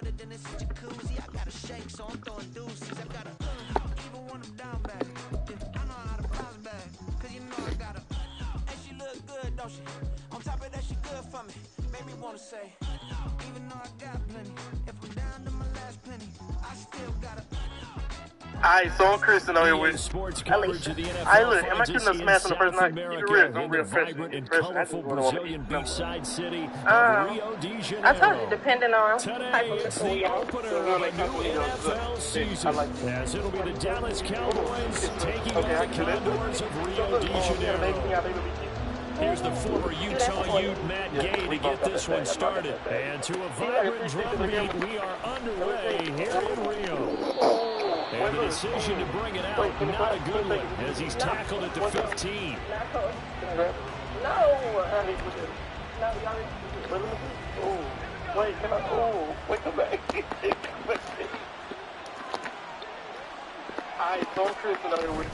water, then it's a jacuzzi. I gotta shake, so I'm throwing deuces. I gotta even when I'm down bad. I know how to bounce back, cause you know I gotta. And she look good, don't she? On top of that, she good for me. Made me wanna say, even though I got plenty, if I'm down to my last penny, I still gotta. Alright, so I'm Christian over here with sports coverage of the NFL. I look, am I getting a smash on the first night? Keep it real, I'm real vibrant and colorful Brazilian beachside city of Rio de Janeiro. I told you, depending on Today is the opener of a new NFL season, as it'll be the Dallas Cowboys taking on the Condors of Rio de Janeiro. Here's the former Utah Ute, Matt Gay, to get this one started. And to a vibrant drum beat, we are underway here in Rio. And the decision to bring it out, not a good one, as he's tackled at the 15. Wait, come back. Alright, so I'm Christian over here with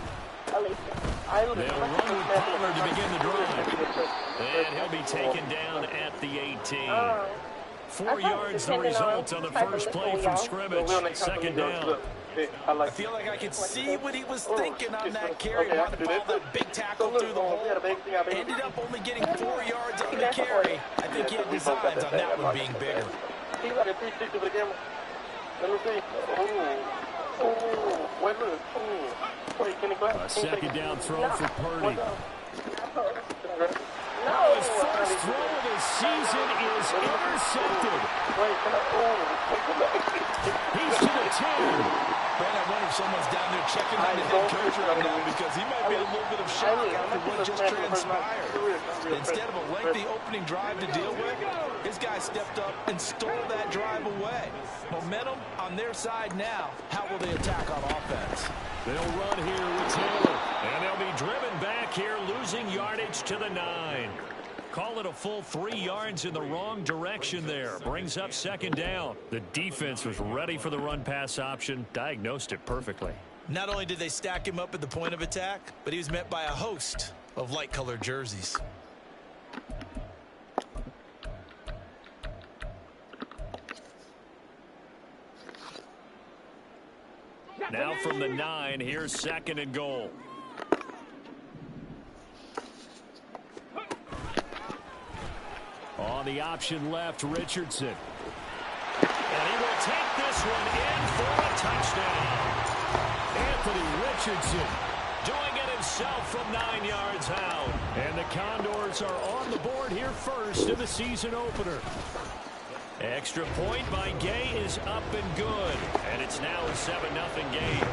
They'll run with Pollard to begin the drive. And he'll be taken down at the 18. 4 yards the result on the first play from scrimmage. Second down. I feel like I could see what he was thinking on that carry. Wanted to ball that big tackle through the hole. Ended up only getting 4 yards on the carry. I think he had designs on that one being bigger. Let me see. A second down throw for Purdy. His first throw of the season is intercepted. He's to the 10. Man, I wonder if someone's down there checking on the head coach right now, because he might be in a little bit of shock after what just transpired. Instead of a lengthy opening drive to deal with, his guy stepped up and stole that drive away. Momentum on their side now. How will they attack on offense? They'll run here with Taylor, and they'll be driven back here, losing yardage to the 9. Call it a full 3 yards in the wrong direction there. Brings up second down. The defense was ready for the run-pass option, diagnosed it perfectly. Not only did they stack him up at the point of attack, but he was met by a host of light-colored jerseys. Now from the 9, here's second and goal. On the option left, Richardson. And he will take this one in for a touchdown. Anthony Richardson doing it himself from 9 yards out. And the Condors are on the board here first in the season opener. Extra point by Gay is up and good. And it's now a 7-0 game.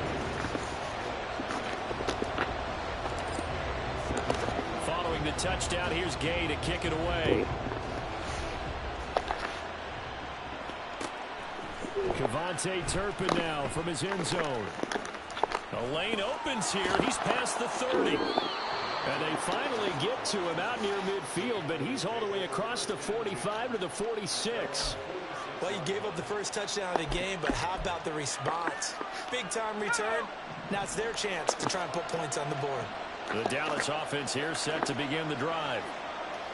Following the touchdown, here's Gay to kick it away. Kevontae Turpin now from his end zone. The lane opens here. He's past the 30. And they finally get to him out near midfield, but he's all the way across the 45 to the 46. Well, you gave up the first touchdown of the game, but how about the response? Big-time return. Now it's their chance to try and put points on the board. The Dallas offense here set to begin the drive.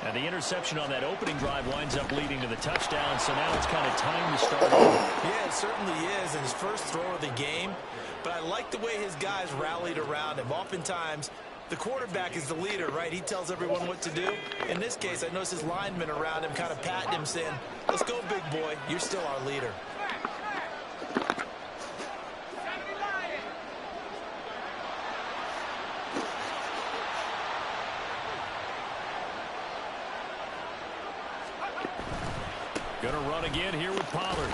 And the interception on that opening drive winds up leading to the touchdown, so now it's kind of time to start over. Yeah, it certainly is, in his first throw of the game. But I like the way his guys rallied around him. Oftentimes, the quarterback is the leader, right? He tells everyone what to do. In this case, I noticed his linemen around him kind of patting him, saying, "Let's go, big boy. You're still our leader." Gonna run again here with Pollard.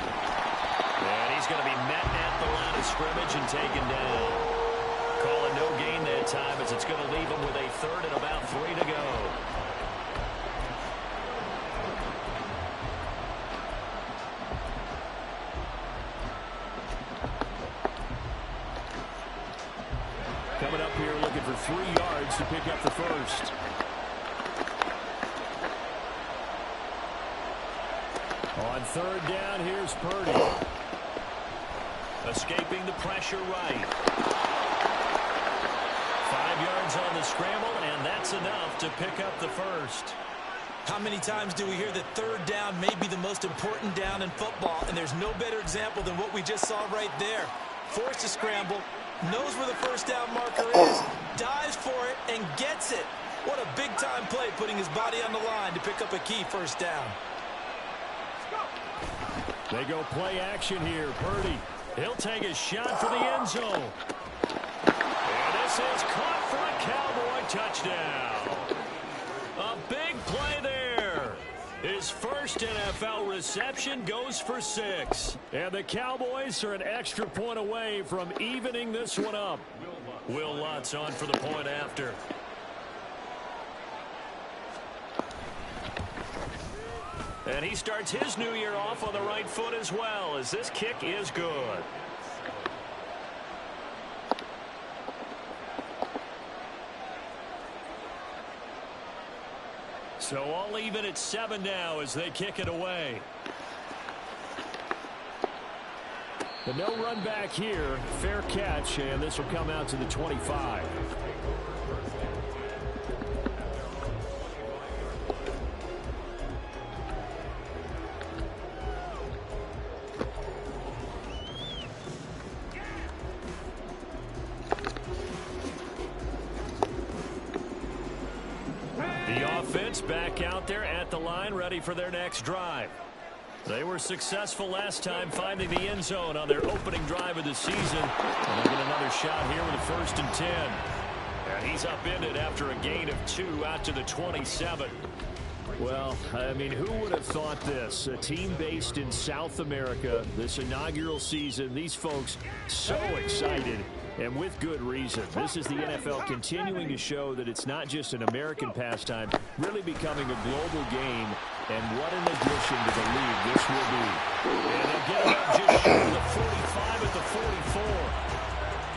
And he's going to be met at the line of scrimmage and taken down. Call it no gain that time, as it's going to leave him with a third and about 3 to go. Coming up here looking for 3 yards to pick up the first. On third down, here's Purdy. Escaping the pressure right. 5 yards on the scramble, and that's enough to pick up the first. How many times do we hear that third down may be the most important down in football, and there's no better example than what we just saw right there. Forced to scramble, knows where the first down marker is, dives for it, and gets it. What a big-time play, putting his body on the line to pick up a key first down. They go play action here. Purdy, he'll take a shot for the end zone. And this is caught for a Cowboy touchdown. A big play there. His first NFL reception goes for 6. And the Cowboys are an extra point away from evening this one up. Will Lutz on for the point after. And he starts his new year off on the right foot as well, as this kick is good. So all even at 7 now as they kick it away. The no run back here, fair catch, and this will come out to the 25. Back out there at the line, ready for their next drive. They were successful last time finding the end zone on their opening drive of the season. And they get another shot here with a 1st and 10. And he's upended after a gain of 2 out to the 27. Well, I mean, who would have thought this? A team based in South America, this inaugural season, these folks so excited. And with good reason. This is the NFL continuing to show that it's not just an American pastime, really becoming a global game. And what an addition to the league this will be. And they'll get it up just short of the 45 at the 44.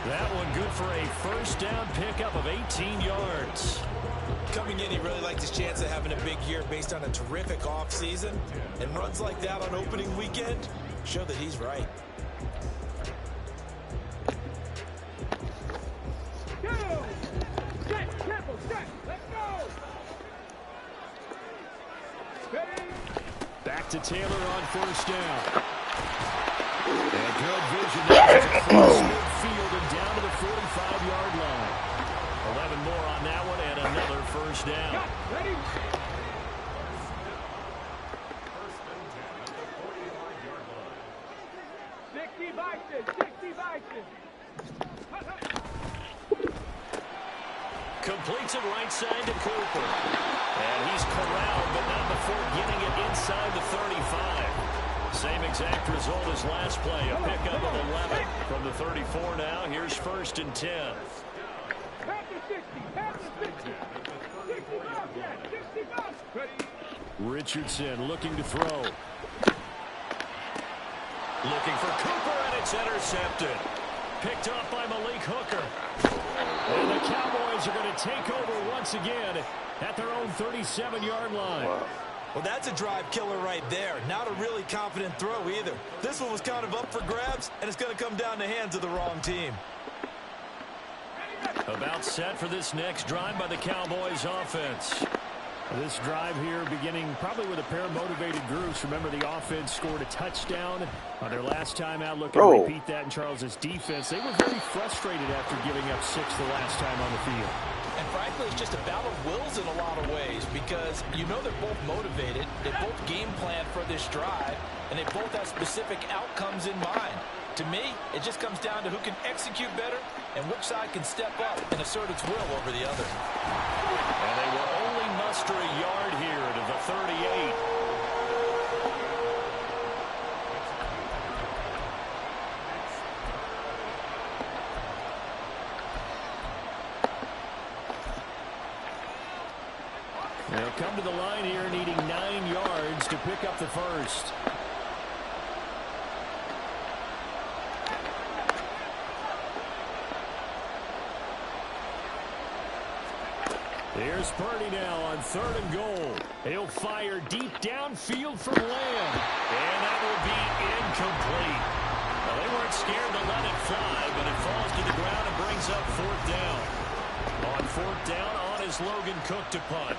That one good for a first down pickup of 18 yards. Coming in, he really liked his chance of having a big year based on a terrific offseason. And runs like that on opening weekend show that he's right. Back to Taylor on first down. And good vision there across midfield and down to the 45-yard line. 11 more on that one and another first down. Ready? Completes it right side to Cooper. And he's corralled, but not before getting it inside the 35. Same exact result as last play. A pickup of 11 from the 34 now. Here's 1st and 10. Richardson looking to throw. Looking for Cooper, and it's intercepted. Picked up by Malik Hooker. And the Cowboys are going to take over once again at their own 37-yard line. Well, that's a drive killer right there. Not a really confident throw either. This one was kind of up for grabs, and it's going to come down the hands of the wrong team. About set for this next drive by the Cowboys offense. This drive here beginning probably with a pair of motivated groups. Remember, the offense scored a touchdown on their last time out. Looking to repeat that in Charles's defense. They were very frustrated after giving up 6 the last time on the field. And frankly, it's just a battle of wills in a lot of ways because you know they're both motivated. They both game plan for this drive, and they both have specific outcomes in mind. To me, it just comes down to who can execute better and which side can step up and assert its will over the other. And they will only muster a yard here to the 38. They'll come to the line here needing 9 yards to pick up the first. Here's Purdy now on 3rd and goal. He'll fire deep downfield from Lamb. And that will be incomplete. Well, they weren't scared to let it fly, but it falls to the ground and brings up 4th down. On 4th down, on is Logan Cook to punt.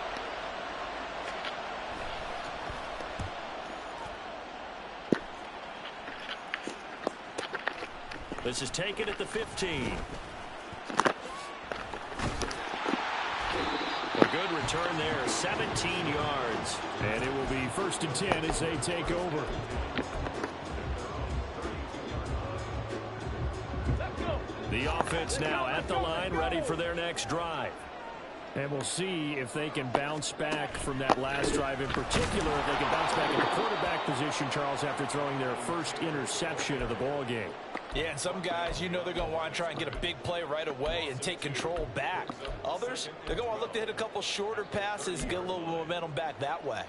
This is taken at the 15. A good return there, 17 yards. And it will be 1st and 10 as they take over. The offense now at the line, ready for their next drive. And we'll see if they can bounce back from that last drive in particular, if they can bounce back in the quarterback position, Charles, after throwing their first interception of the ball game. Yeah, and some guys, you know they're going to want to try and get a big play right away and take control back. Others, they're going to want to look to hit a couple shorter passes, get a little momentum back that way.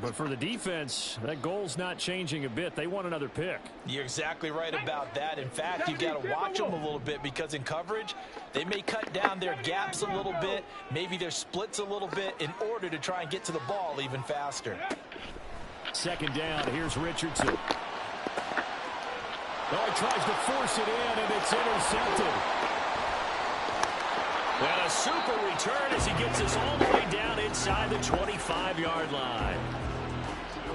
But for the defense, that goal's not changing a bit. They want another pick. You're exactly right about that. In fact, you've got to watch them a little bit because in coverage, they may cut down their gaps a little bit, maybe their splits a little bit in order to try and get to the ball even faster. 2nd down, here's Richardson. Oh, he tries to force it in, and it's intercepted. And a super return as he gets us all the way down inside the 25-yard line.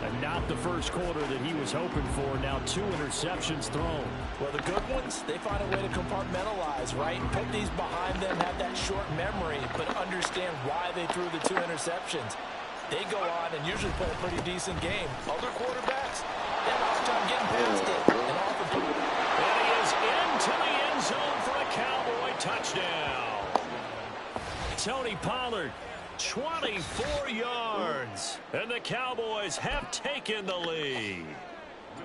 And not the first quarter that he was hoping for. Now 2 interceptions thrown. Well, the good ones, they find a way to compartmentalize, right? And put these behind them, have that short memory, but understand why they threw the 2 interceptions. They go on and usually play a pretty decent game. Other quarterbacks, they have a hard time getting past it. And he is into the end zone for a Cowboy touchdown. Tony Pollard, 24 yards. And the Cowboys have taken the lead.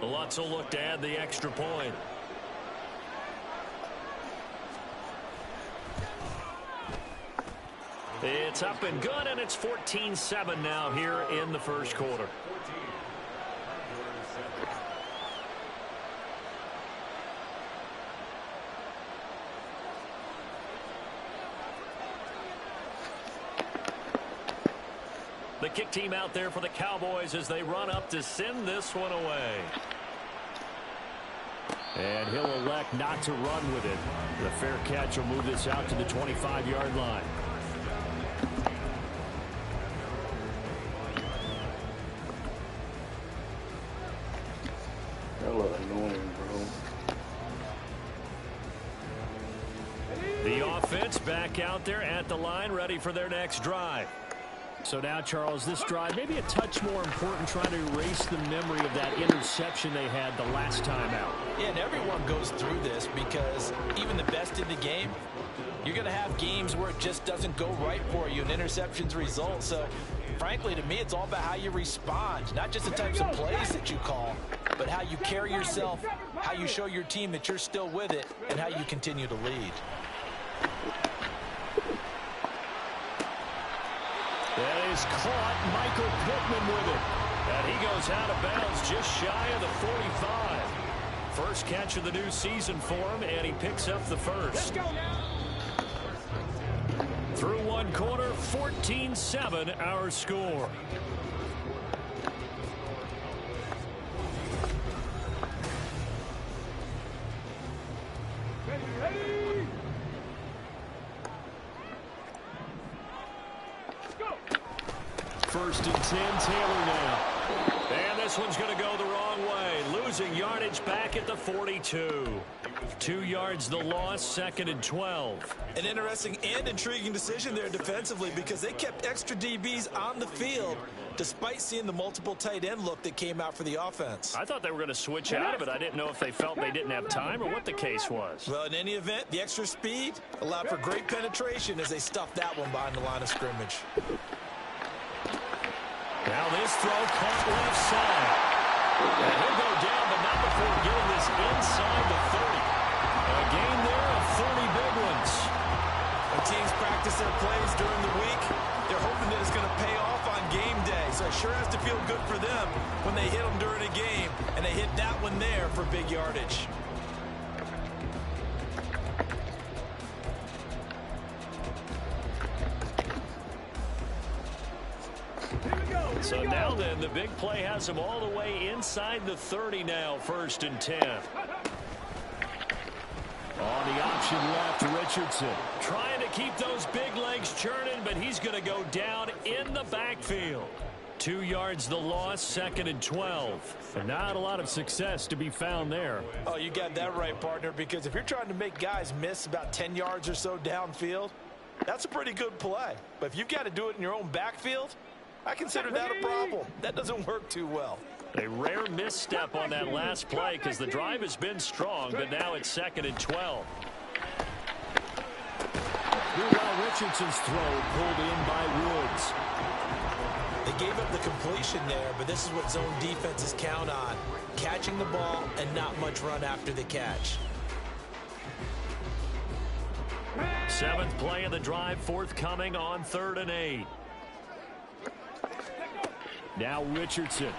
Lutz will look to add the extra point. It's up and good, and it's 14-7 now here in the first quarter. The kick team out there for the Cowboys as they run up to send this one away. And he'll elect not to run with it. The fair catch will move this out to the 25-yard line. Hella annoying, bro. The offense back out there at the line, ready for their next drive. So now, Charles, this drive maybe a touch more important, trying to erase the memory of that interception they had the last time out. Yeah, and everyone goes through this because even the best in the game, you're going to have games where it just doesn't go right for you and interceptions result. So, frankly, to me, it's all about how you respond, not just the types of plays that you call, but how you carry yourself, how you show your team that you're still with it, and how you continue to lead. That is caught. Michael Pittman with it. And he goes out of bounds just shy of the 45. First catch of the new season for him, and he picks up the first. Through one quarter, 14-7 our score. First and 10, Taylor now. And this one's going to go the wrong way. Losing yardage back at the 42. 2 yards the loss, 2nd and 12. An interesting and intriguing decision there defensively because they kept extra DBs on the field despite seeing the multiple tight end look that came out for the offense. I thought they were going to switch out of it. I didn't know if they felt they didn't have time or what the case was. Well, in any event, the extra speed allowed for great penetration as they stuffed that one behind the line of scrimmage. Now this throw caught left side. And he'll go down, but not before getting this inside the 30. A gain there of 30 big ones. When teams practice their plays during the week, they're hoping that it's going to pay off on game day. So it sure has to feel good for them when they hit them during a game, and they hit that one there for big yardage. So now then, the big play has him all the way inside the 30 now, 1st and 10. On the option left, Richardson. Trying to keep those big legs churning, but he's going to go down in the backfield. 2 yards the loss, 2nd and 12. And not a lot of success to be found there. Oh, you got that right, partner, because if you're trying to make guys miss about 10 yards or so downfield, that's a pretty good play. But if you've got to do it in your own backfield, I consider that a problem. That doesn't work too well. A rare misstep on that last play because the drive has been strong, but now it's 2nd and 12. Meanwhile, Richardson's throw pulled in by Woods. They gave up the completion there, but this is what zone defenses count on. Catching the ball and not much run after the catch. 7th play of the drive forthcoming on 3rd and 8. Now Richardson.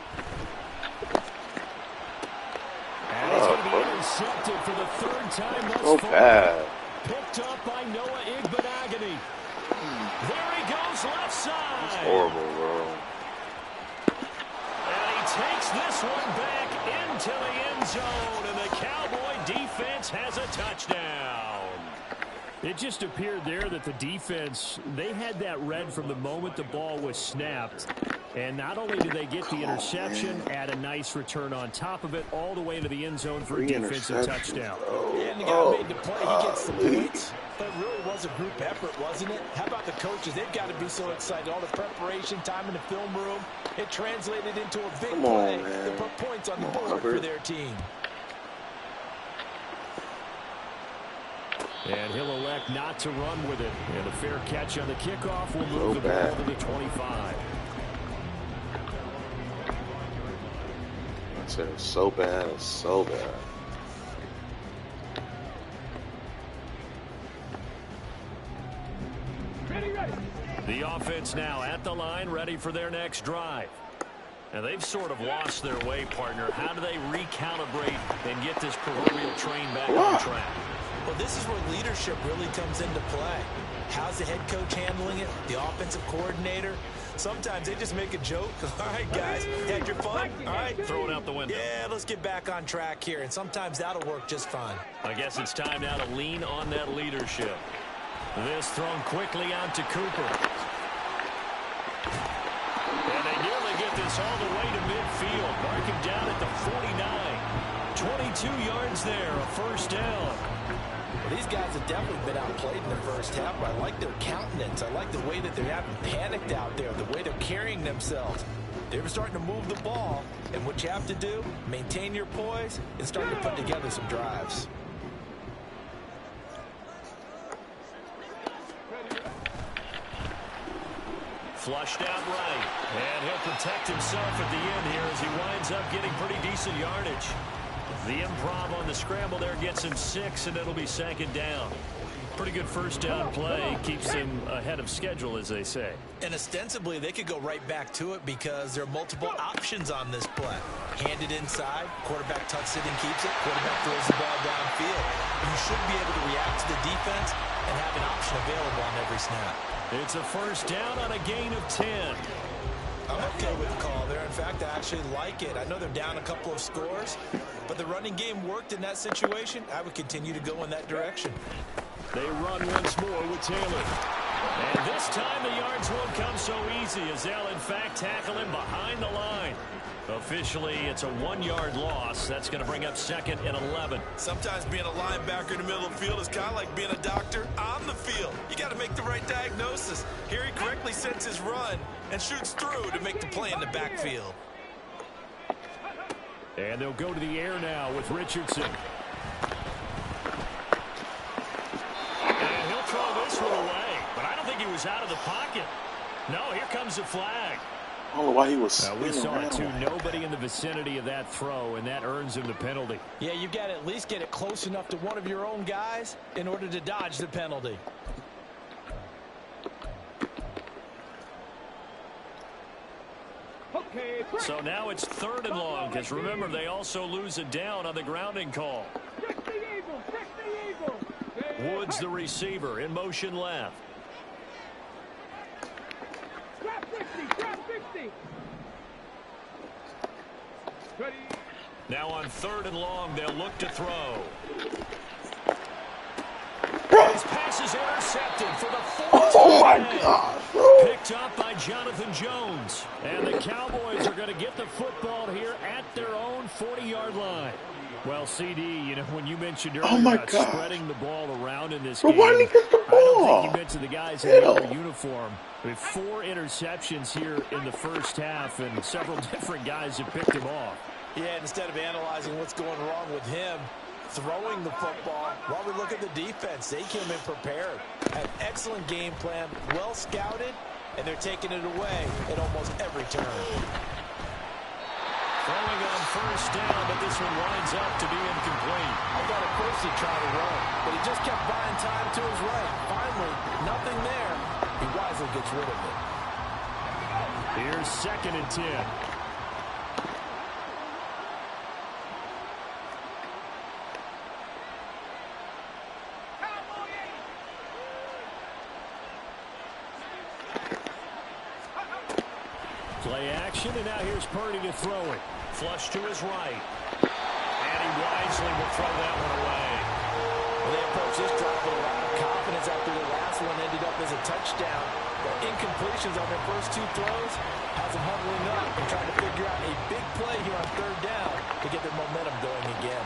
And he's going to be intercepted for the 3rd time thus far. Bad. Picked up by Noah Igbenogany. There he goes left side. It's horrible, bro. And he takes this one back into the end zone, and the Cowboy defense has a touchdown. It just appeared there that the defense, they had that read from the moment the ball was snapped. And not only did they get the interception, add a nice return on top of it, all the way to the end zone for a defensive touchdown. Yeah, and the guy made the play. He gets the points. But it really was a group effort, wasn't it? How about the coaches? They've got to be so excited. All the preparation, time in the film room, it translated into a big play to put points on the board for their team. And he'll elect not to run with it. And a fair catch on the kickoff will move the ball to the 25. It's so bad. It's so bad. The offense now at the line, ready for their next drive. And they've sort of lost their way, partner. How do they recalibrate and get this proverbial train back on track? Well, this is where leadership really comes into play. How's the head coach handling it? The offensive coordinator? Sometimes they just make a joke. All right, guys, had your fun? All right. Throw it out the window. Yeah, let's get back on track here. And sometimes that'll work just fine. I guess it's time now to lean on that leadership. This thrown quickly out to Cooper. And they nearly get this all the way to midfield. Mark him down at the 49. 22 yards there, a first down. Well, these guys have definitely been outplayed in the first half, but I like their countenance. I like the way that they're having panicked out there, the way they're carrying themselves. They're starting to move the ball, and what you have to do, maintain your poise and start to put together some drives. Flushed out right, and he'll protect himself at the end here as he winds up getting pretty decent yardage. The improv on the scramble there gets him 6, and it'll be 2nd down. Pretty good first down play. Keeps them ahead of schedule, as they say. And ostensibly, they could go right back to it because there are multiple options on this play. Hand it inside, quarterback tucks it and keeps it, quarterback throws the ball downfield. You should be able to react to the defense and have an option available on every snap. It's a first down on a gain of 10. I'm okay with the call there. In fact, I actually like it. I know they're down a couple of scores, but the running game worked in that situation. I would continue to go in that direction. They run once more with Taylor. And this time the yards won't come so easy as they'll, in fact, tackle him behind the line. Officially, it's a 1-yard loss. That's going to bring up 2nd and 11. Sometimes being a linebacker in the middle of the field is kind of like being a doctor on the field. You got to make the right diagnosis. Here he correctly sets his run and shoots through to make the play in the backfield. And they'll go to the air now with Richardson. And he'll throw this one away. But I don't think he was out of the pocket. No, here comes the flag. I don't know why he was we saw it too. Nobody in the vicinity of that throw, and that earns him the penalty. Yeah, you've got to at least get it close enough to one of your own guys in order to dodge the penalty. So now it's 3rd and long, because remember, they also lose a down on the grounding call. Woods, the receiver, in motion left. Now on 3rd and long, they'll look to throw. This pass is intercepted for the 4th Oh my time. God, bro. Picked up by Jonathan Jones. And the Cowboys are going to get the football here at their own 40-yard line. Well, CD, you know, when you mentioned earlier about spreading the ball around in this game, Why didn't he get the ball? I don't think you mentioned the guys in the other uniform. With 4 interceptions here in the first half, and several different guys have picked him off. Yeah, instead of analyzing what's going wrong with him, throwing the football, while we look at the defense, they came in prepared. Have excellent game plan, well scouted, and they're taking it away at almost every turn. Throwing on first down, but this one winds up to be incomplete. I thought at first he tried to run, but he just kept buying time to his right. Finally, nothing there. He wisely gets rid of it. Here's 2nd and 10. Play action, and now here's Purdy to throw it. Flush to his right. And he wisely will throw that one away. Well, they approach this drive with a lot of confidence after the last one ended up as a touchdown. But incompletions on their first 2 throws has them huddling up and trying to figure out a big play here on 3rd down to get their momentum going again.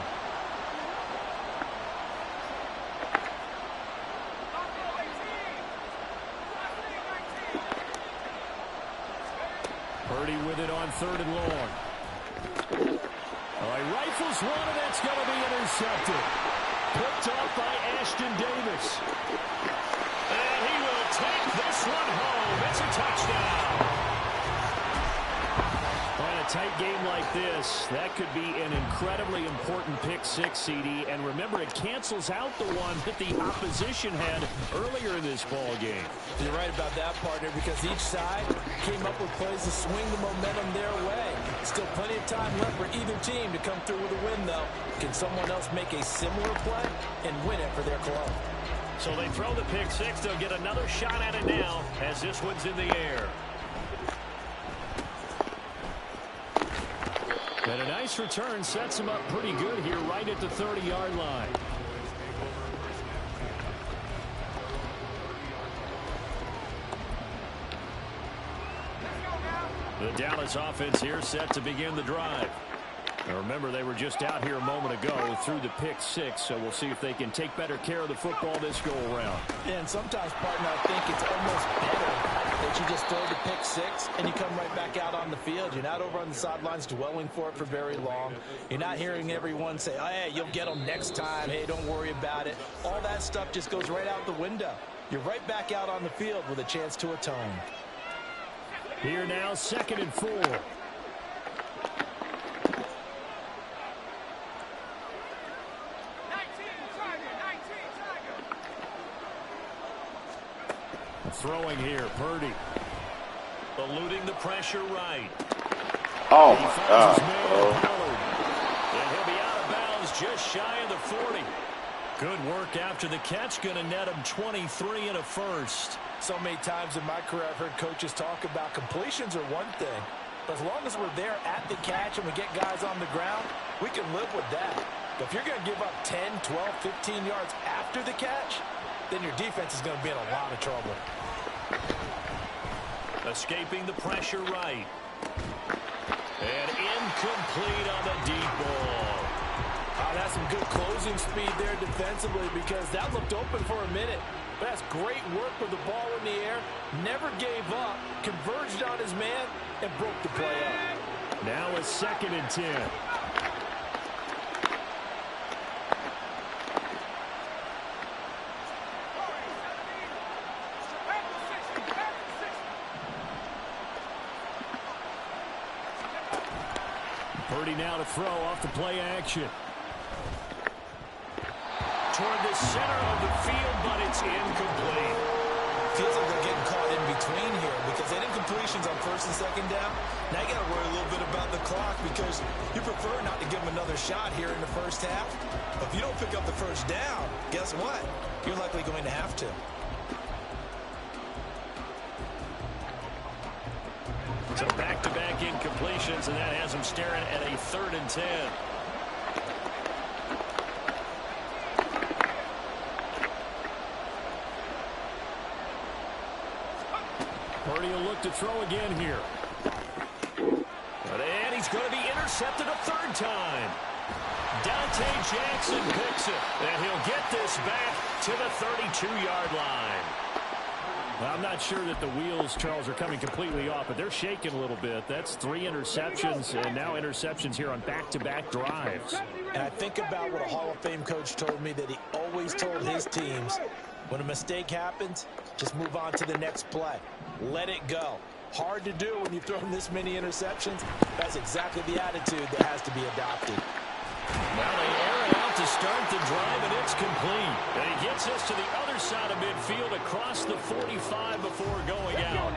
Purdy with it on 3rd and long. He rifles one, and that's going to be intercepted. Picked up by Ashton Davis. And he will take this one home. It's a touchdown. In a tight game like this, that could be an incredibly important pick 6, CD. And remember, it cancels out the one that the opposition had earlier in this ball game. You're right about that, partner, because each side came up with plays to swing the momentum their way. Still plenty of time left for either team to come through with a win, though. Can someone else make a similar play and win it for their club? So they throw the pick 6. They'll get another shot at it now as this one's in the air. And a nice return sets him up pretty good here right at the 30-yard line. The Dallas offense here set to begin the drive. Now remember, they were just out here a moment ago through the pick 6, so we'll see if they can take better care of the football this go-around. Yeah, and sometimes, partner, I think it's almost better that you just throw the pick 6 and you come right back out on the field. You're not over on the sidelines dwelling for it for very long. You're not hearing everyone say, oh, hey, you'll get them next time. Hey, don't worry about it. All that stuff just goes right out the window. You're right back out on the field with a chance to atone. Here now, 2nd and 4. Throwing here, Purdy. Eluding the pressure right. Oh, my God. And he'll be out of bounds just shy of the 40. Good work after the catch. Going to net him 23 and a first. So many times in my career I've heard coaches talk about completions are one thing. But as long as we're there at the catch and we get guys on the ground, we can live with that. But if you're going to give up 10, 12, 15 yards after the catch, then your defense is going to be in a lot of trouble. Escaping the pressure right. And incomplete on the deep ball. That's some good closing speed there defensively because that looked open for a minute. But that's great work with the ball in the air. Never gave up. Converged on his man and broke the play up. Now a 2nd and 10. Purdy now to throw off the play action. Toward the center of the field, but it's incomplete. Feels like they're getting caught in between here because they didn't completions on 1st and 2nd down. Now you got to worry a little bit about the clock because you prefer not to give them another shot here in the first half. But if you don't pick up the 1st down, guess what? You're likely going to have to. So back-to-back incompletions, and that has him staring at a 3rd and 10. Purdy will look to throw again here. And he's going to be intercepted a third time. Dante Jackson picks it, and he'll get this back to the 32-yard line. Well, I'm not sure that the wheels, Charles, are coming completely off, but they're shaking a little bit. That's 3 interceptions, and now interceptions here on back-to-back drives. And I think about what a Hall of Fame coach told me, that he always told his teams, when a mistake happens, just move on to the next play. Let it go. Hard to do when you've thrown this many interceptions. That's exactly the attitude that has to be adopted. Now they air it out to start the drive, and it's complete. And he gets us to the other side of midfield across the 45 before going out.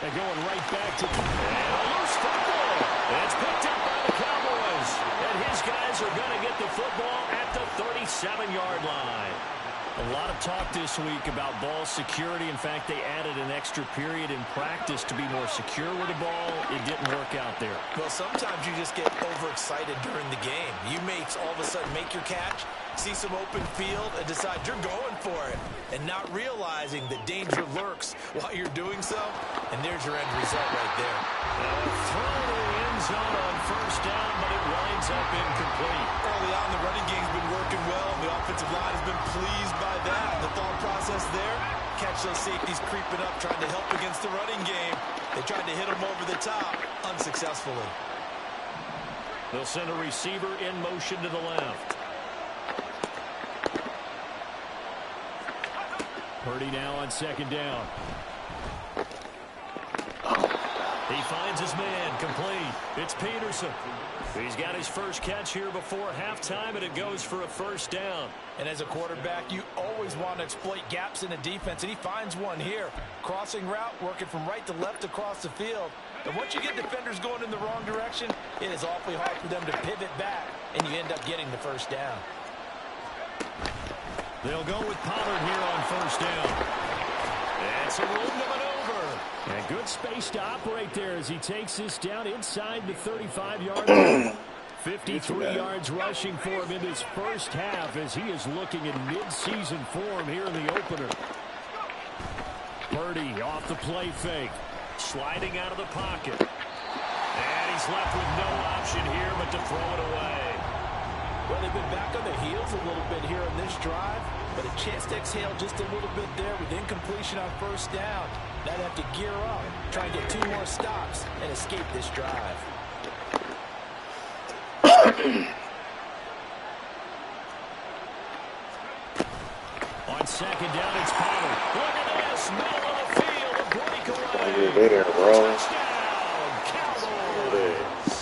They're going right back to a loose football. It's picked up by the Cowboys. And his guys are going to get the football at the 37-yard line. A lot of talk this week about ball security. In fact, they added an extra period in practice to be more secure with the ball. It didn't work out there. Well, sometimes you just get overexcited during the game. You may all of a sudden make your catch, see some open field, and decide you're going for it, and not realizing that danger lurks while you're doing so. And there's your end result right there. Throw to the end zone on first down, but it winds up incomplete. Early on, the running game's been working well, and the offensive line has been pleased by that. The thought process there, catch those safeties creeping up, trying to help against the running game. They tried to hit them over the top, unsuccessfully. They'll send a receiver in motion to the left. Purdy now on second down. He finds his man, complete. It's Peterson. He's got his first catch here before halftime, and it goes for a first down. And as a quarterback, you always want to exploit gaps in the defense, and he finds one here. Crossing route, working from right to left across the field. And once you get defenders going in the wrong direction, it is awfully hard for them to pivot back, and you end up getting the first down. They'll go with Pollard here on first down. That's a room to maneuver. And good space to operate there as he takes this down inside the 35-yard line. 53 yards rushing for him in his first half as he is looking in mid-season form here in the opener. Purdy off the play fake. Sliding out of the pocket. And he's left with no option here but to throw it away. Well, they've been back on their heels a little bit here on this drive, but a chance to exhale just a little bit there with incompletion on first down. Now they have to gear up, try and get 2 more stops, and escape this drive. On second down, it's Pollard. Look at this, middle of the field, a breakaway. You're there, bro. Touchdown, Cowboys.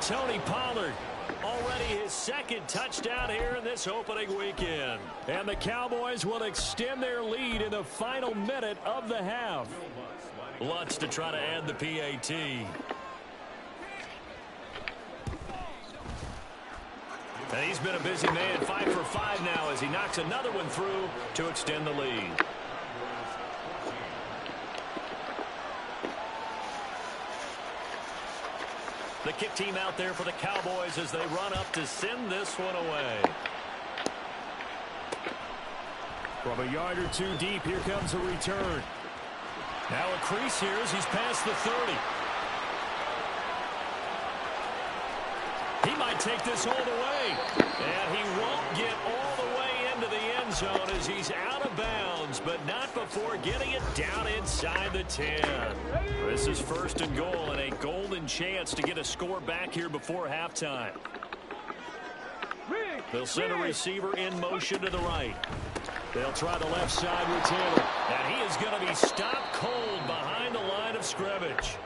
Tony Pollard, already his second touchdown here in this opening weekend. And the Cowboys will extend their lead in the final minute of the half. Lutz to try to add the PAT. And he's been a busy man, 5 for 5 now as he knocks another one through to extend the lead. The kick team out there for the Cowboys as they run up to send this one away. From a yard or 2 deep, here comes a return. Now a crease here as he's past the 30. He might take this all the way. And he won't get all the way into the end zone as he's out of bounds, but not before getting it down inside the 10. This is first and goal and a golden chance to get a score back here before halftime. They'll send a receiver in motion to the right. They'll try the left side with Taylor. And he is going to be stopped cold behind the line of scrimmage.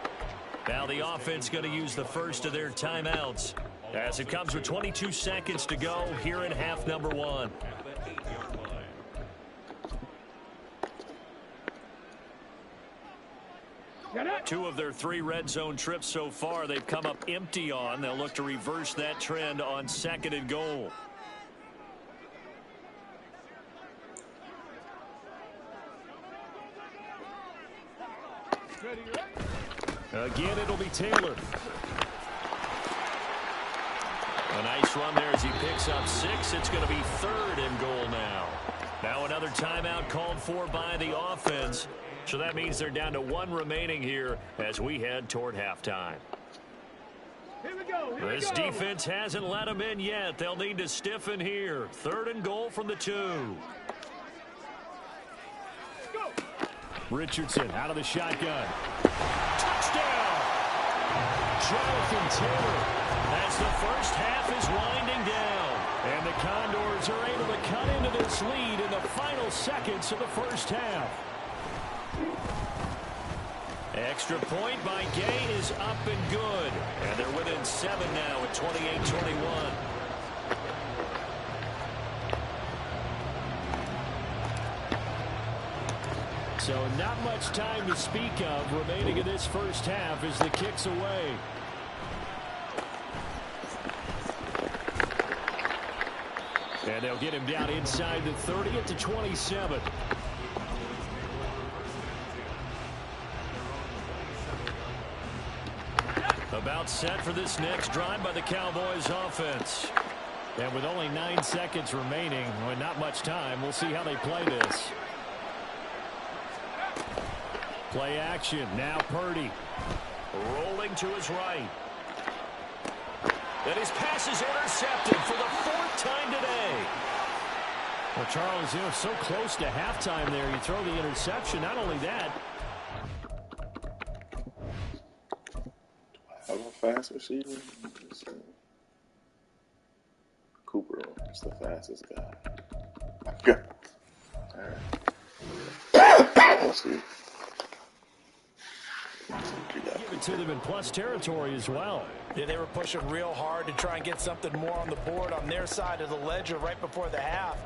Now the offense going to use the first of their timeouts as it comes with 22 seconds to go here in half number 1. Two of their 3 red zone trips so far they've come up empty on. They'll look to reverse that trend on second and goal. Again, it'll be Taylor. A nice run there as he picks up 6. It's going to be 3rd and goal now. Now another timeout called for by the offense. So that means they're down to 1 remaining here as we head toward halftime. This defense hasn't let them in yet. They'll need to stiffen here. 3rd and goal from the 2. Richardson out of the shotgun. Touchdown! Jonathan Taylor as the first half is winding down. And the Condors are able to cut into this lead in the final seconds of the first half. Extra point by Gay is up and good. And they're within 7 now at 28-21. So not much time to speak of remaining in this first half as the kick's away. And they'll get him down inside the 30 at the 27. About set for this next drive by the Cowboys offense. And with only 9 seconds remaining, well, not much time, we'll see how they play this. Play action. Now Purdy. Rolling to his right. And his pass is intercepted for the 4th time today. Well, Charles, you know, so close to halftime there. You throw the interception. Not only that. Have a fast receiver. Cooper is the fastest guy. All right. Let's see. Give it to them in plus territory as well. Yeah, they were pushing real hard to try and get something more on the board on their side of the ledger right before the half.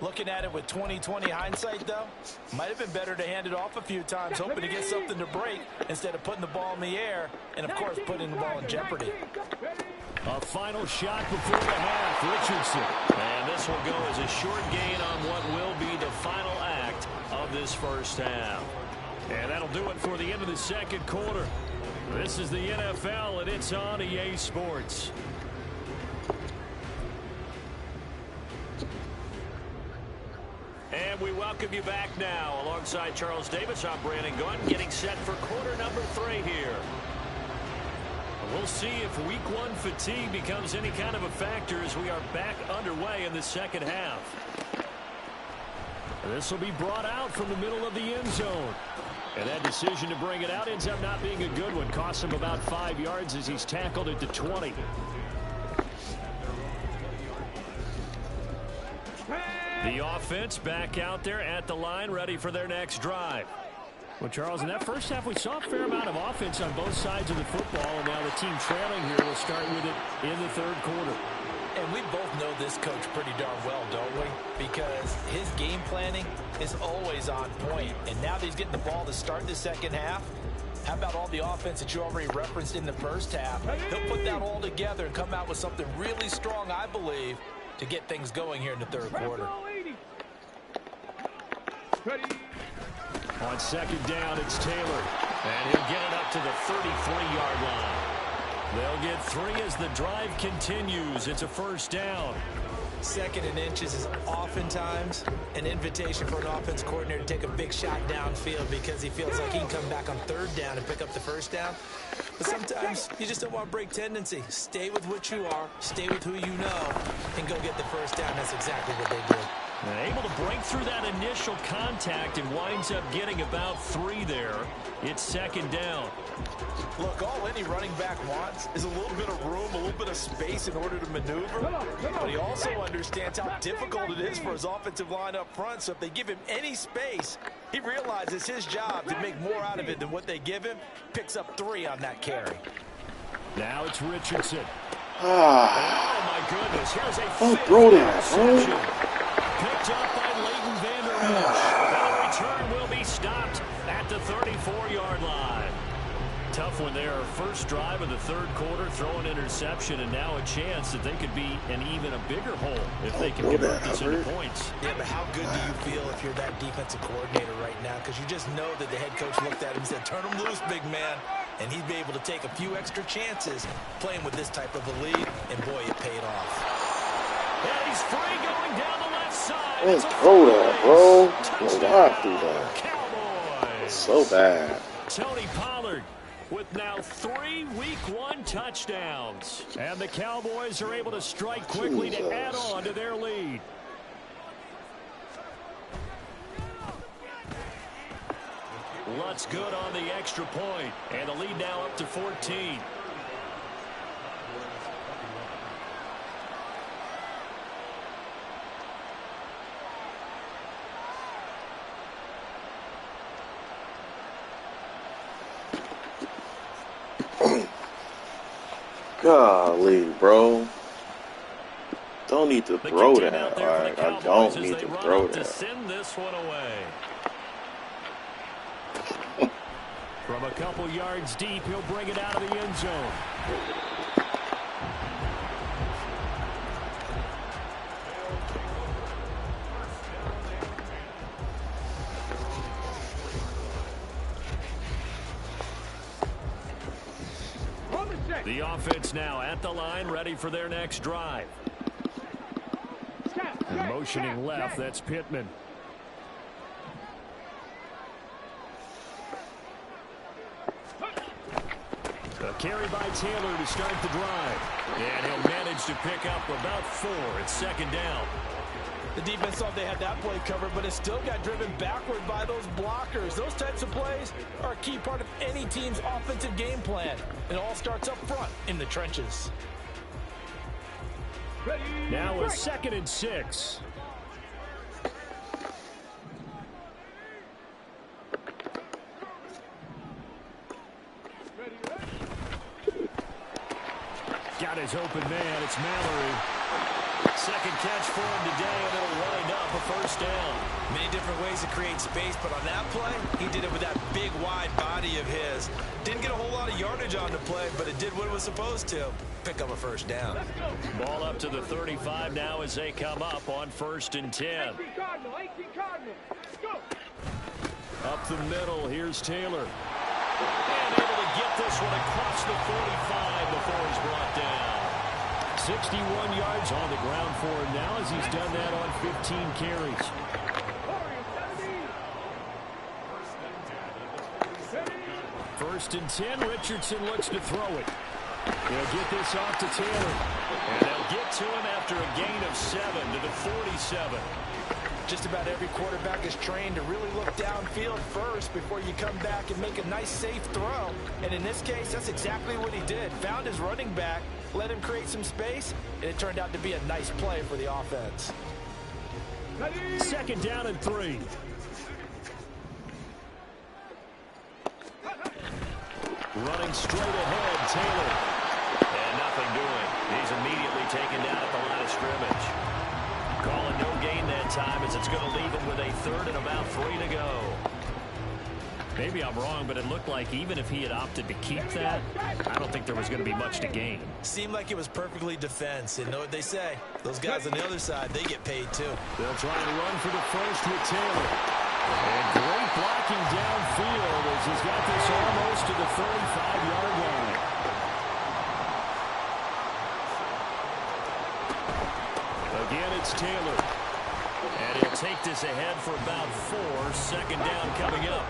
Looking at it with 20/20 hindsight, though, might have been better to hand it off a few times, hoping to get something to break instead of putting the ball in the air and, of course, putting the ball in jeopardy. A final shot before the half, Richardson. And this will go as a short gain on what will be the final act of this first half. And that'll do it for the end of the second quarter. This is the NFL, and it's on EA Sports. And we welcome you back now. Alongside Charles Davis, I'm Brandon Gunn, getting set for quarter number 3 here. We'll see if week 1 fatigue becomes any kind of a factor as we are back underway in the second half. This will be brought out from the middle of the end zone. And that decision to bring it out ends up not being a good one. Costs him about 5 yards as he's tackled at the 20. The offense back out there at the line, ready for their next drive. Well, Charles, in that first half, we saw a fair amount of offense on both sides of the football, and now the team trailing here will start with it in the third quarter. And we both know this coach pretty darn well, don't we? Because his game planning is always on point. And now that he's getting the ball to start the second half, how about all the offense that you already referenced in the first half? He'll put that all together and come out with something really strong, I believe, to get things going here in the third quarter. On second down, it's Taylor. And he'll get it up to the 33-yard line. They'll get 3 as the drive continues. It's a first down. 2nd and inches is oftentimes an invitation for an offense coordinator to take a big shot downfield because he feels like he can come back on 3rd down and pick up the first down. But sometimes you just don't want to break tendency. Stay with what you are, stay with who you know, and go get the first down. That's exactly what they did. Able to break through that initial contact and winds up getting about 3 there. It's 2nd down. Look, all any running back wants is a little bit of room, a little bit of space in order to maneuver. But he also understands how difficult it is for his offensive line up front. So if they give him any space, he realizes his job to make more out of it than what they give him. Picks up 3 on that carry. Now it's Richardson. Oh, my goodness. Here's a throw that, interception. Picked up by Leighton Vander Esch. The return will be stopped at the 34-yard line. Tough one there. First drive of the third quarter, throw an interception, and now a chance that they could be in even a bigger hole if they can convert this into points. Yeah, but how good do you feel if you're that defensive coordinator right now? Because you just know that the head coach looked at him and said, turn him loose, big man. And he'd be able to take a few extra chances playing with this type of a lead, and boy, it paid off. And he's free going down the left side. Let's throw that, bro. Let's not do that. Cowboys. It's so bad. Tony Pollard with now 3 Week 1 touchdowns. And the Cowboys are able to strike quickly to add on to their lead. Lutz good on the extra point. And the lead now up to 14. Golly, bro. Don't need to throw that. Like, I don't need to throw that. Send this one away. From a couple yards deep, he'll bring it out of the end zone. The offense now at the line, ready for their next drive. And motioning left, that's Pittman. A carry by Taylor to start the drive. And he'll manage to pick up about 4. It's second down. The defense thought they had that play covered, but it still got driven backward by those blockers. Those types of plays are a key part of any team's offensive game plan. It all starts up front in the trenches. Now a 2nd and 6. Got his open man. It's Mallory. Second catch for him today, and it'll wind up a first down. Many different ways to create space, but on that play, he did it with that big, wide body of his. Didn't get a whole lot of yardage on the play, but it did what it was supposed to. Pick up a first down. Ball up to the 35 now as they come up on 1st and 10. Up the middle, here's Taylor. And able to get this one across the 45 before he's brought down. 61 yards on the ground for him now as he's done that on 15 carries. First and 10, Richardson looks to throw it. He'll get this off to Taylor. And they'll get to him after a gain of 7 to the 47. Just about every quarterback is trained to really look downfield first before you come back and make a nice, safe throw. And in this case, that's exactly what he did. Found his running back, let him create some space, and it turned out to be a nice play for the offense. 2nd down and 3. Running straight ahead, Taylor. And nothing doing. He's immediately taken down at the line of scrimmage. Calling no gain that time as it's going to leave him with a 3rd and about 3 to go. Maybe I'm wrong, but it looked like even if he had opted to keep that, I don't think there was going to be much to gain. Seemed like it was perfectly defense. And know what they say? Those guys on the other side, they get paid too. They'll try to run for the first with Taylor. And great blocking downfield as he's got this almost to the 35-yard line. Again, it's Taylor. And he'll take this ahead for about 4. 2nd down coming up.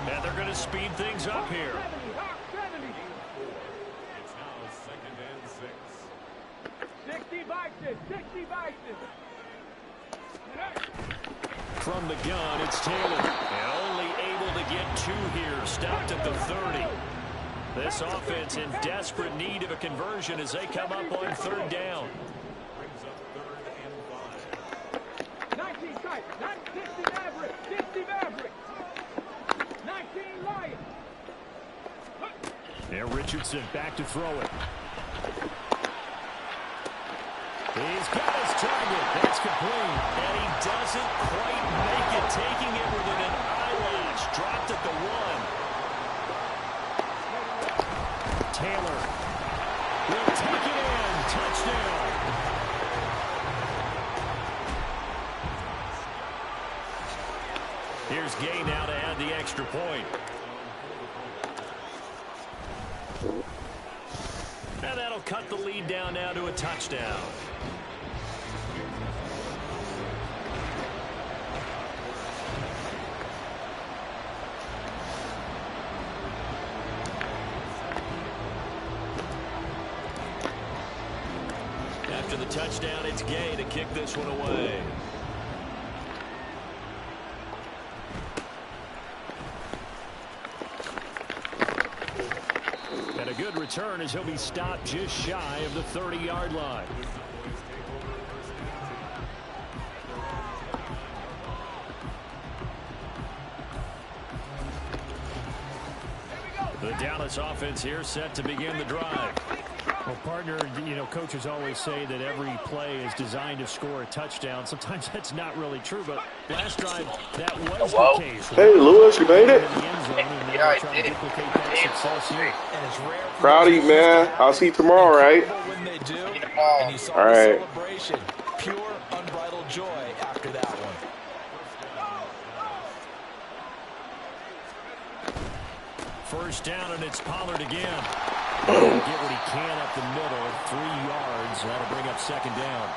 And they're going to speed things up here. It's now 2nd and 6. 60 boxes, 60 boxes. From the gun, it's Taylor. And only able to get 2 here. Stopped at the 30. This offense in desperate need of a conversion as they come up on 3rd down. Brings up 3rd and 5. 19 strikes, 60 Maverick, 60 Maverick. 19 Lions. There, Richardson back to throw it. He's got his target. That's complete. And he doesn't quite make it, taking it within an eyelash. Dropped at the 1. Taylor will take it in. Touchdown. Here's Gay now to add the extra point. And that'll cut the lead down now to a touchdown. After the touchdown, it's Gay to kick this one away. And a good return as he'll be stopped just shy of the 30-yard line. The Dallas offense here set to begin the drive. Well, partner, you know, coaches always say that every play is designed to score a touchdown. Sometimes that's not really true, but last drive, that was the case. Hey, Lewis, you made it? Yeah, I did. Proud of you, man. I'll see you tomorrow, right? All right. Pure, unbridled joy after that one. First down, and it's Pollard again. Get what he can up the middle, 3 yards. That'll bring up second down.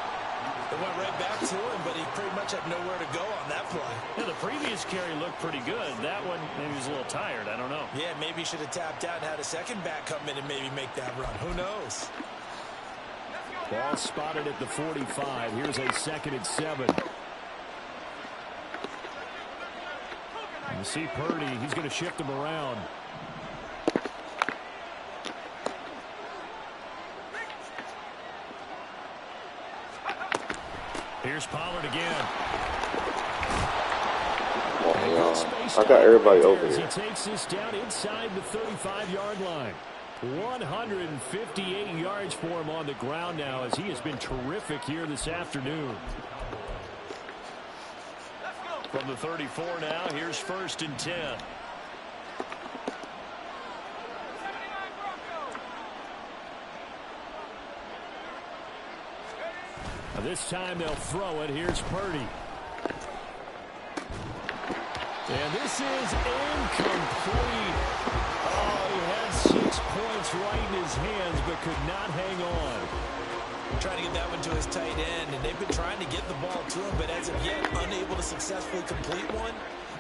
It went right back to him, but he pretty much had nowhere to go on that play. Yeah, the previous carry looked pretty good. That one, maybe he was a little tired. I don't know. Yeah, maybe he should have tapped out and had a second back come in and maybe make that run. Who knows? Ball spotted at the 45. Here's a 2nd and 7. You see Purdy. He's going to shift him around. Here's Pollard again. I got everybody over here. He takes this down inside the 35-yard line. 158 yards for him on the ground now as he has been terrific here this afternoon. From the 34 now, here's 1st and 10. This time they'll throw it. Here's Purdy. And this is incomplete. Oh, he had 6 points right in his hands, but could not hang on. Trying to get that one to his tight end, and they've been trying to get the ball to him, but as of yet, unable to successfully complete one.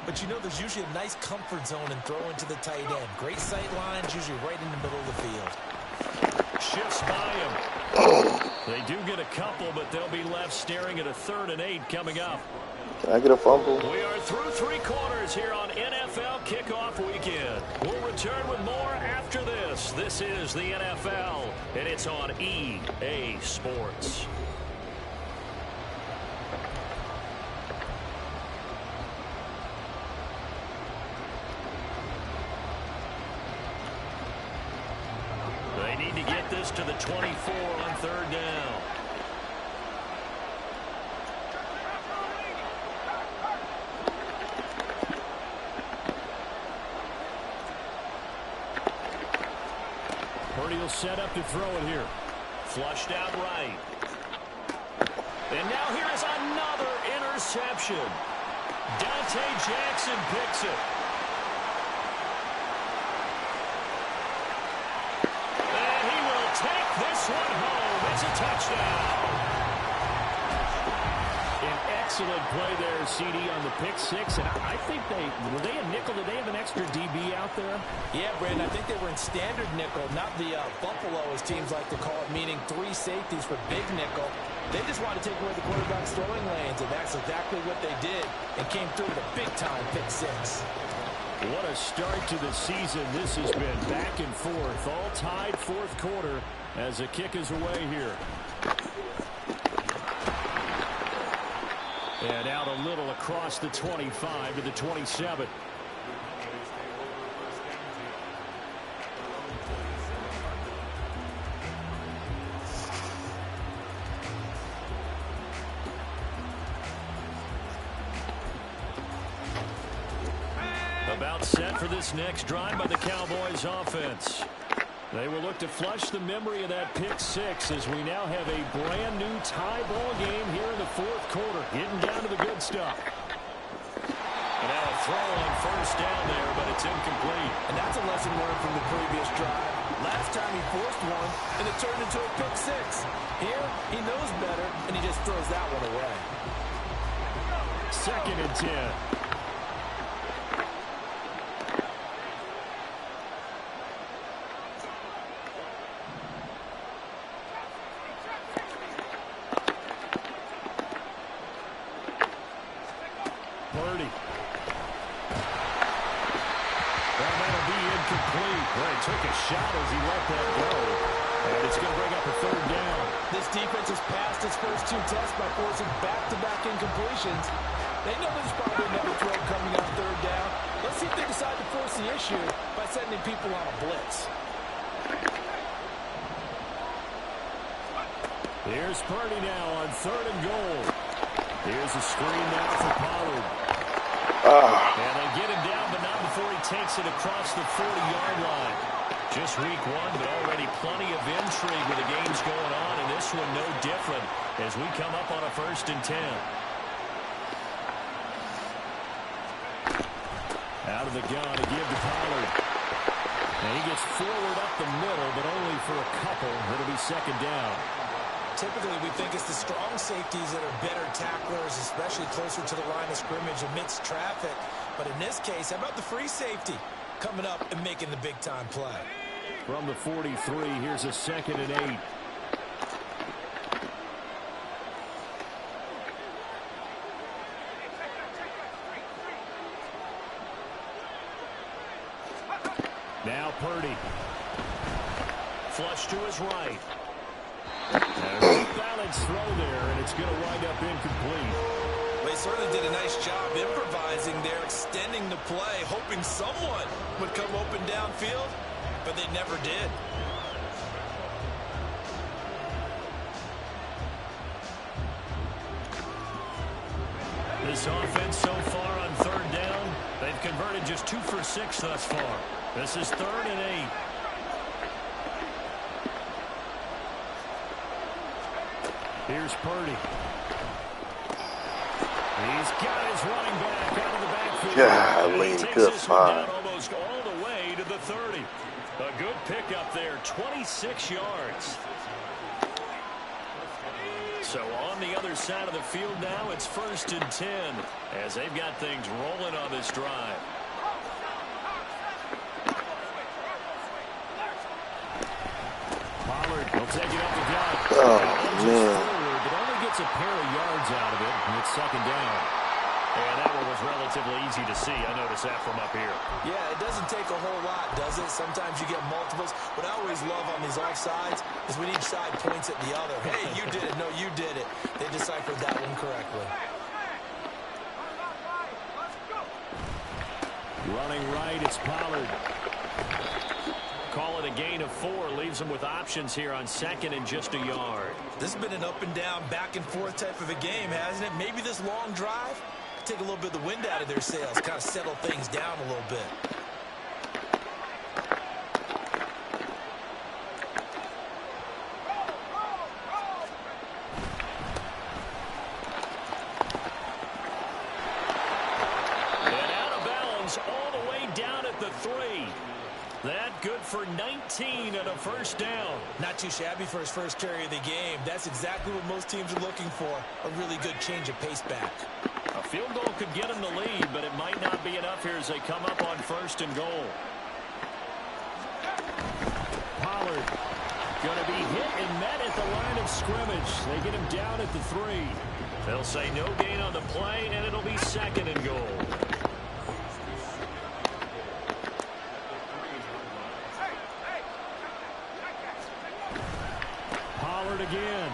But you know, there's usually a nice comfort zone in throwing to the tight end. Great sight lines, usually right in the middle of the field. Shifts by him. They do get a couple, but they'll be left staring at a 3rd and 8 coming up. Can I get a fumble? We are through 3 quarters here on NFL Kickoff Weekend. We'll return with more after this. This is the NFL, and it's on EA Sports. They need to get this to the 24 on 3rd down. Purdy will set up to throw it here. Flushed out right. And now here is another interception. Dante Jackson picks it. And he will take this one home. It's a touchdown. An excellent play there, CD, on the pick 6. And I think were they a nickel? Did they have an extra DB out there? Yeah, Brandon, I think they were in standard nickel, not the Buffalo, as teams like to call it, meaning 3 safeties for big nickel. They just wanted to take away the quarterback's throwing lanes, and that's exactly what they did, and came through with a big-time pick 6. What a start to the season this has been. Back and forth, all tied 4th quarter as the kick is away here. And out a little across the 25 to the 27. About set for this next drive by the Cowboys offense. They will look to flush the memory of that pick 6 as we now have a brand new tie ball game here in the 4th quarter. Getting down to the good stuff. And now a throw on 1st down there, but it's incomplete. And that's a lesson learned from the previous drive. Last time he forced one, and it turned into a pick six. Here, he knows better, and he just throws that one away. 2nd and 10. Purdy. Well, that'll be incomplete. Well, he took a shot as he let that go. And it's going to bring up a 3rd down. This defense has passed its first 2 tests by forcing back-to-back incompletions. They know there's probably another throw coming on 3rd down. Let's see if they decide to force the issue by sending people on a blitz. Here's Purdy now on 3rd and goal. Here's a screen now for Pollard. And they get him down, but not before he takes it across the 40-yard line. Just week 1, but already plenty of intrigue with the games going on, and this one no different as we come up on a 1st and 10. Out of the gun to give to Pollard. And he gets forward up the middle, but only for a couple. It'll be 2nd down. Typically, we think it's the strong safeties that are better tacklers, especially closer to the line of scrimmage amidst traffic. But in this case, how about the free safety coming up and making the big-time play? From the 43, here's a 2nd and 8. Now Purdy. Flush to his right. And a balanced throw there, and it's going to wind up incomplete. They certainly did a nice job improvising there, extending the play, hoping someone would come open downfield, but they never did. This offense so far on 3rd down, they've converted just 2 for 6 thus far. This is 3rd and 8. Here's Purdy. He's got his running back out of the backfield. Yeah, good find. Almost all the way to the 30. A good pickup there, 26 yards. So on the other side of the field now, it's 1st and 10 as they've got things rolling on this drive. Pollard will take it up the gut. Oh, man. But only gets a pair of yards out of it, and it's 2nd down. And that one was relatively easy to see. I noticed that from up here. Yeah, it doesn't take a whole lot, does it? Sometimes you get multiples. What I always love on these offsides is when each side points at the other. Hey, you did it. No, you did it. They deciphered that one correctly. Running right, it's Pollard. Call it a gain of 4. Leaves them with options here on 2nd and just a yard. This has been an up and down, back and forth type of a game, hasn't it? Maybe this long drive take a little bit of the wind out of their sails, kind of settle things down a little bit. And out of bounds all the way down at the 3. That good for 19 and a 1st down. Not too shabby for his first carry of the game. That's exactly what most teams are looking for, a really good change of pace back. A field goal could get them the lead, but it might not be enough here as they come up on 1st and goal. Pollard going to be hit and met at the line of scrimmage. They get him down at the 3. They'll say no gain on the play, and it'll be 2nd and goal. Pollard again.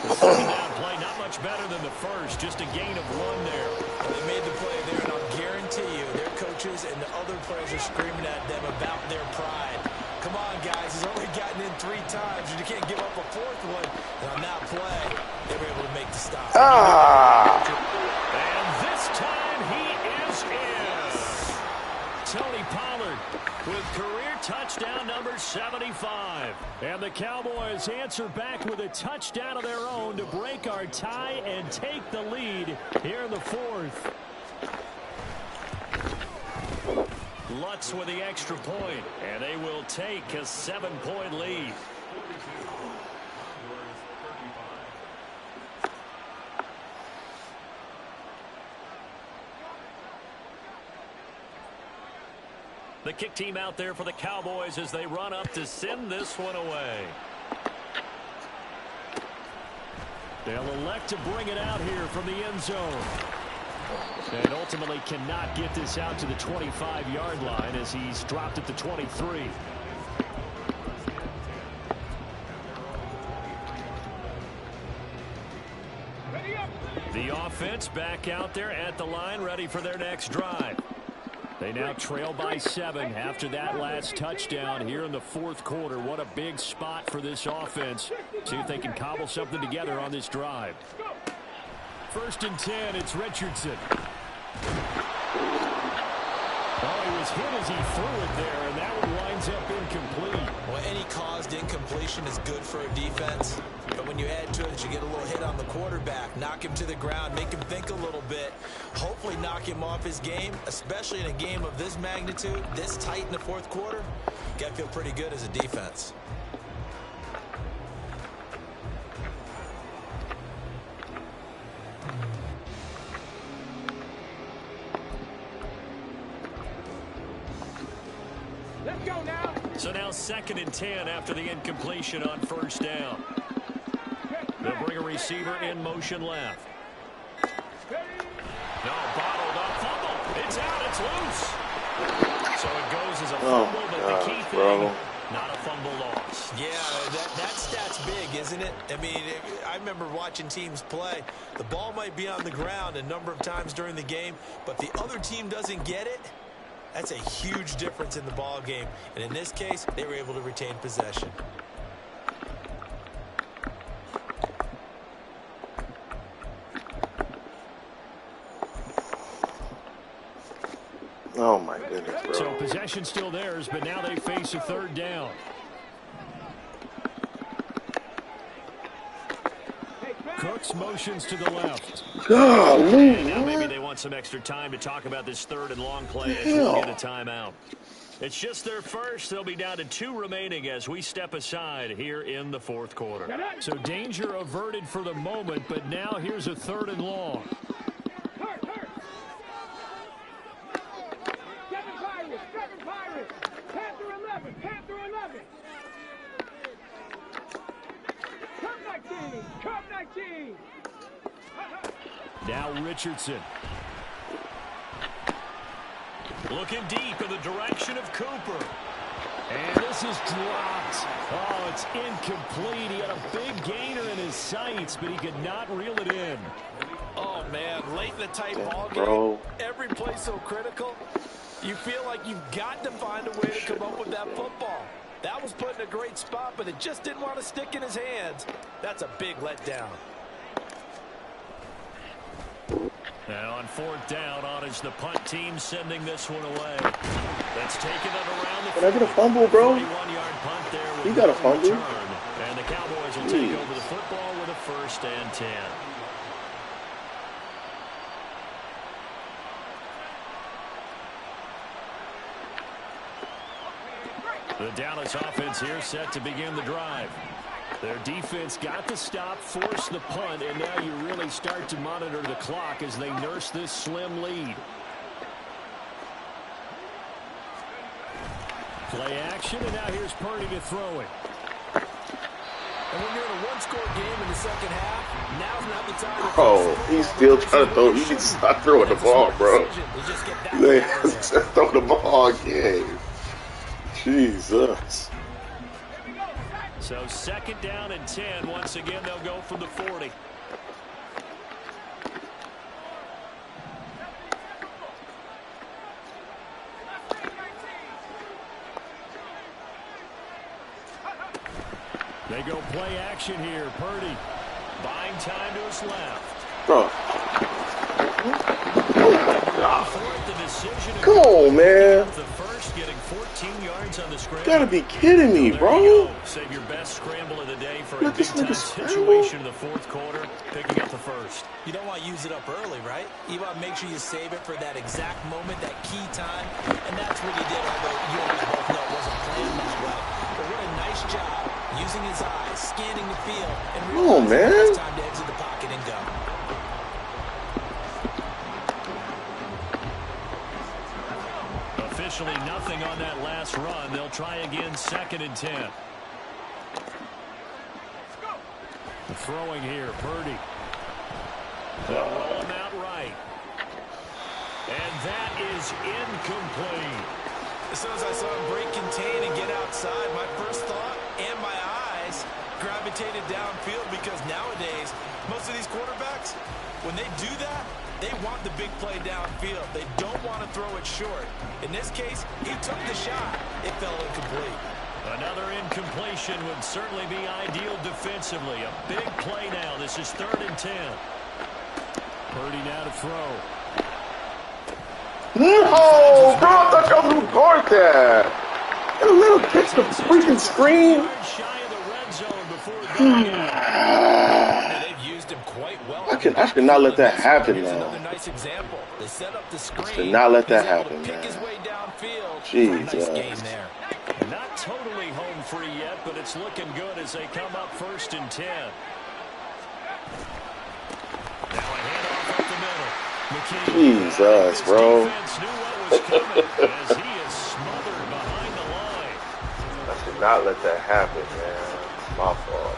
The 2nd down play, not much better than the first, just a gain of 1 there. Well, they made the play there, and I'll guarantee you their coaches and the other players are screaming at them about their pride. Come on, guys, he's only gotten in 3 times, and you can't give up a 4th one. And on that play, they were able to make the stop. And this time he is in. Tony Pollard with career touchdown number 75. And the Cowboys answer back with a touchdown of their own to break our tie and take the lead here in the 4th. Lutz with the extra point, and they will take a 7-point lead. The kick team out there for the Cowboys as they run up to send this one away. They'll elect to bring it out here from the end zone. And ultimately cannot get this out to the 25-yard line as he's dropped at the 23. The offense back out there at the line, ready for their next drive. They now trail by 7 after that last touchdown here in the fourth quarter. What a big spot for this offense. See if they can cobble something together on this drive. 1st and 10, it's Richardson. Oh, he was hit as he threw it there, and that one winds up incomplete. Well, any caused incompletion is good for a defense. But when you add to it that you get a little hit on the quarterback, knock him to the ground, make him think a little bit, hopefully knock him off his game, especially in a game of this magnitude, this tight in the fourth quarter, got to feel pretty good as a defense. Let's go now. So now 2nd and 10 after the incompletion on 1st down. They'll bring a receiver in motion left. No, bottled up, fumble. It's out, it's loose. So it goes as a fumble, but the key thing, not a fumble loss. Yeah, that stat's big, isn't it? I mean, I remember watching teams play. The ball might be on the ground a number of times during the game, but the other team doesn't get it. That's a huge difference in the ball game. And in this case, they were able to retain possession. Oh, my goodness, bro. So possession still theirs, but now they face a 3rd down. Cooks motions to the left. Golly, now maybe they want some extra time to talk about this 3rd and long play as we'll get a timeout. It's just their first. They'll be down to 2 remaining as we step aside here in the fourth quarter. So danger averted for the moment, but now here's a 3rd and long. Now Richardson. Looking deep in the direction of Cooper. And this is dropped. Oh, it's incomplete. He had a big gainer in his sights, but he could not reel it in. Oh, man, late in the tight ball game, every play so critical. You feel like you've got to find a way to come up with that football. That was put in a great spot, but it just didn't want to stick in his hands. That's a big letdown. Now on 4th down, on is the punt team sending this one away. That's taken it around the 40. Can I get a fumble, bro? 41-yard punt there. He got a fumble. And the Cowboys will take over the football with a 1st and 10. The Dallas offense here set to begin the drive. Their defense got the stop, forced the punt, and now you really start to monitor the clock as they nurse this slim lead. Play action, and now here's Purdy to throw it. And when you're in a one-score game in the second half, now's not the time. Oh, he's still trying to throw. You need to stop throwing the ball, bro. Throw the ball again. Jesus. So 2nd down and 10. Once again, they'll go from the 40. They go play action here. Purdy buying time to his left. Bro. Come on, man. You gotta be kidding me, bro. Save your best scramble of the day for Look, a this nigga situation in the fourth quarter, picking up the first. You don't want to use it up early, right? You want to make sure you save it for that exact moment, that key time, and that's what he did, although you and I both know it wasn't planned that way. But what a nice job using his eyes, scanning the field, and realizing it's time to exit the pocket and go. Officially nothing on that last run. They'll try again, 2nd and 10. The throwing here, Purdy. They'll roll him out right. And that is incomplete. As soon as I saw him break contain and get outside, my first thought and my eyes gravitated downfield, because nowadays, most of these quarterbacks, when they do that, they want the big play downfield. They don't want to throw it short. In this case, he took the shot. It fell incomplete. Another incompletion would certainly be ideal defensively. A big play now. This is 3rd and 10. Purdy now to throw. No, bro, I thought y'all was guard that. And a little catch the freaking screen. I should not let that happen now. I should not let that happen, man. Jesus. Not totally home free yet, but it's looking good as they come up 1st and 10. Now a handoff up the middle. Jesus, bro. As he is smothered behind the line. I should not let that happen, man. It's my fault.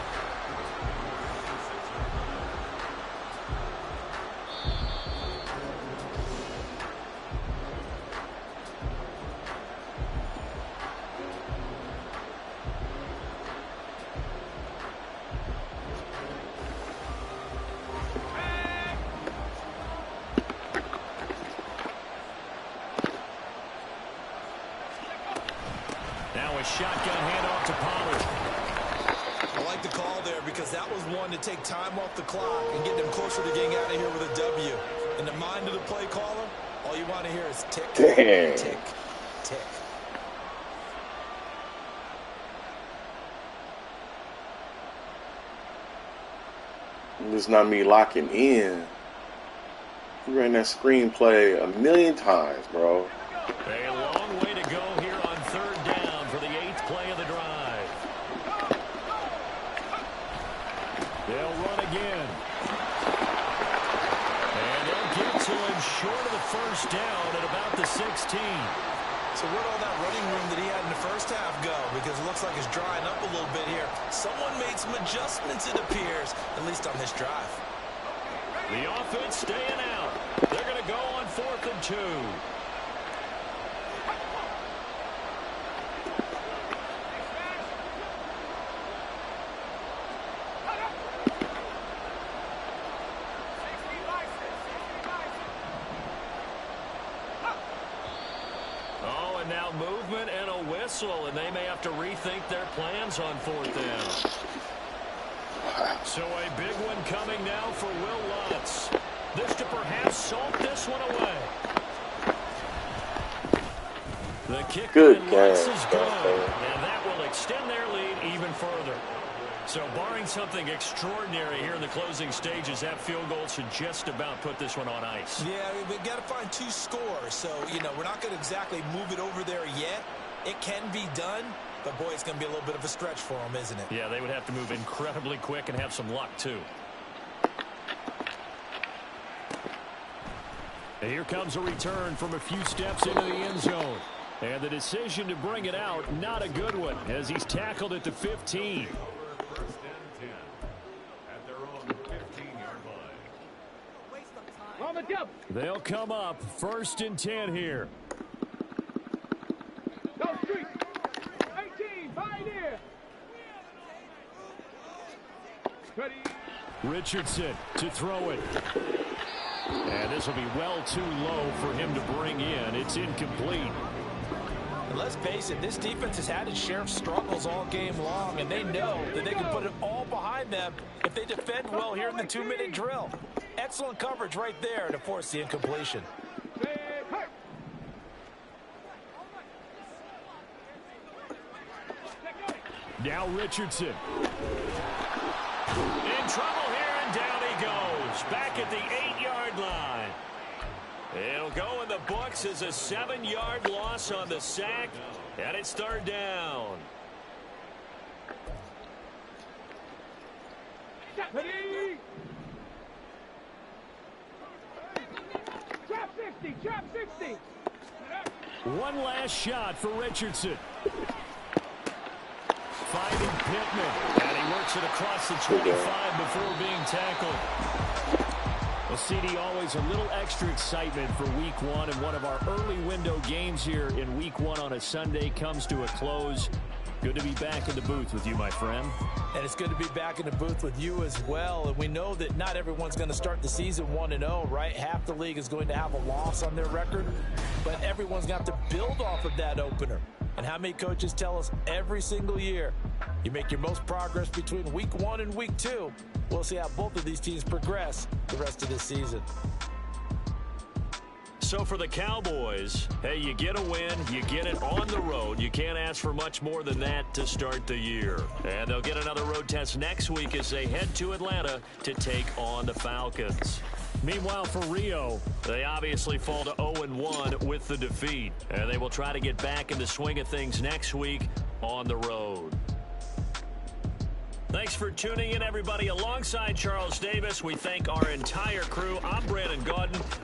Shotgun handoff to Pollard. I like the call there, because that was one to take time off the clock and get them closer to getting out of here with a W. In the mind of the play caller, all you want to hear is tick, tick, tick. This is not me locking in. You ran that screenplay a million times, bro. A long way to go here on 3rd down for the 8th play of the drive. They'll run again. And they'll get to him short of the 1st down at about the 16. So where'd all that running room that he had in the first half go? Because it looks like it's drying up a little bit here. Someone made some adjustments, it appears, at least on this drive. The offense staying out. They're going to go on 4th and 2. Oh, and now movement and a whistle, and they may have to rethink their plans on 4th down. So a big one coming now for Will Lutz. This to perhaps salt this one away. The kick good by game. Lutz is good, and that will extend their lead even further. So barring something extraordinary here in the closing stages, that field goal should just about put this one on ice. Yeah, we've got to find 2 scores. So, you know, we're not going to exactly move it over there yet. It can be done. But, boy, it's going to be a little bit of a stretch for them, isn't it? Yeah, they would have to move incredibly quick and have some luck, too. And here comes a return from a few steps into the end zone. And the decision to bring it out, not a good one, as he's tackled at the 15. 1st and 10 at their own 15-yard line. On the jump. They'll come up 1st and 10 here. Go street. 18, Pioneer. Ready. Richardson to throw it. And this will be well too low for him to bring in. It's incomplete. And let's face it, this defense has had its share of struggles all game long, and they know that they can put it all behind them if they defend well here in the 2-minute drill. Excellent coverage right there to force the incompletion. Now Richardson. In trouble here, and down he goes. Back at the 8-yard line. It'll go in the books as a 7-yard loss on the sack, and it's third down. Ready? Trap 60, trap 60. One last shot for Richardson. Finding Pittman, and he works it across the 25 before being tackled. Well, CD, always a little extra excitement for Week 1, and one of our early window games here in Week 1 on a Sunday comes to a close. Good to be back in the booth with you, my friend. And it's good to be back in the booth with you as well. And we know that not everyone's going to start the season 1-0, right? Half the league is going to have a loss on their record, but everyone's got to build off of that opener. And how many coaches tell us every single year, you make your most progress between Week 1 and Week 2. We'll see how both of these teams progress the rest of this season. So for the Cowboys, hey, you get a win, you get it on the road. You can't ask for much more than that to start the year. And they'll get another road test next week as they head to Atlanta to take on the Falcons. Meanwhile, for Rio, they obviously fall to 0-1 with the defeat. And they will try to get back in the swing of things next week on the road. Thanks for tuning in, everybody. Alongside Charles Davis, we thank our entire crew. I'm Brandon Gaudin.